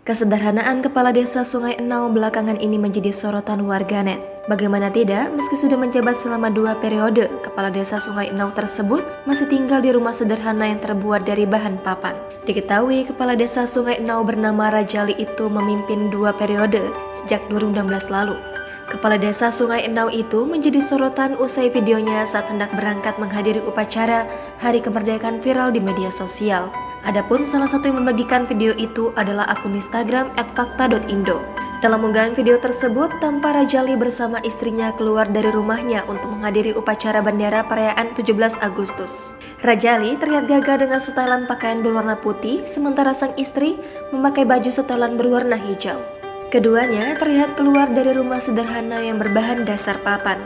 Kesederhanaan Kepala Desa Sungai Enau belakangan ini menjadi sorotan warganet. Bagaimana tidak, meski sudah menjabat selama 2 periode, Kepala Desa Sungai Enau tersebut masih tinggal di rumah sederhana yang terbuat dari bahan papan. Diketahui Kepala Desa Sungai Enau bernama Rajali itu memimpin 2 periode sejak 2016 lalu. Kepala Desa Sungai Enau itu menjadi sorotan usai videonya saat hendak berangkat menghadiri upacara Hari Kemerdekaan viral di media sosial. Adapun salah satu yang membagikan video itu adalah akun Instagram @fakta.indo. Dalam unggahan video tersebut, tampak Rajali bersama istrinya keluar dari rumahnya untuk menghadiri upacara bendera perayaan 17 Agustus. Rajali terlihat gagah dengan setelan pakaian berwarna putih, sementara sang istri memakai baju setelan berwarna hijau. Keduanya terlihat keluar dari rumah sederhana yang berbahan dasar papan.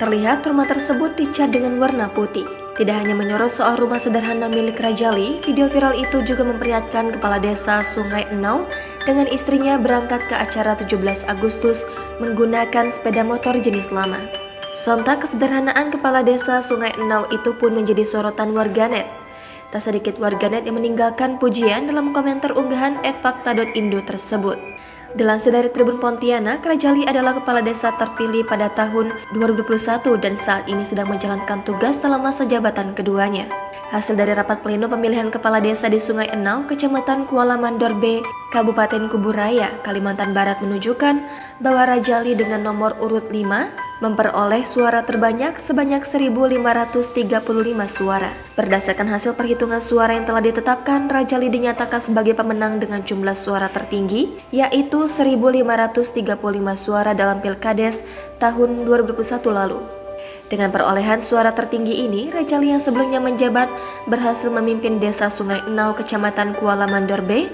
Terlihat rumah tersebut dicat dengan warna putih. Tidak hanya menyorot soal rumah sederhana milik Rajali, video viral itu juga memperlihatkan Kepala Desa Sungai Enau dengan istrinya berangkat ke acara 17 Agustus menggunakan sepeda motor jenis lama. Sontak kesederhanaan Kepala Desa Sungai Enau itu pun menjadi sorotan warganet. Tak sedikit warganet yang meninggalkan pujian dalam komentar unggahan @fakta.indo tersebut. Dilansir dari Tribun Pontianak, Rajali adalah kepala desa terpilih pada tahun 2021 dan saat ini sedang menjalankan tugas dalam masa jabatan keduanya. Hasil dari rapat pleno pemilihan kepala desa di Sungai Enau, Kecamatan Kuala Mandor B, Kabupaten Kuburaya, Kalimantan Barat menunjukkan bahwa Rajali dengan nomor urut 5 memperoleh suara terbanyak sebanyak 1.535 suara. Berdasarkan hasil perhitungan suara yang telah ditetapkan, Rajali dinyatakan sebagai pemenang dengan jumlah suara tertinggi, yaitu 1.535 suara dalam Pilkades tahun 2021 lalu. Dengan perolehan suara tertinggi ini, Rajali yang sebelumnya menjabat berhasil memimpin Desa Sungai Enau, Kecamatan Kuala Mandor B,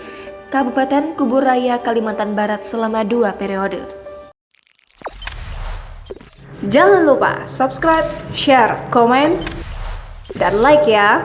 Kabupaten Kuburaya, Kalimantan Barat selama 2 periode. Jangan lupa subscribe, share, komen, dan like ya!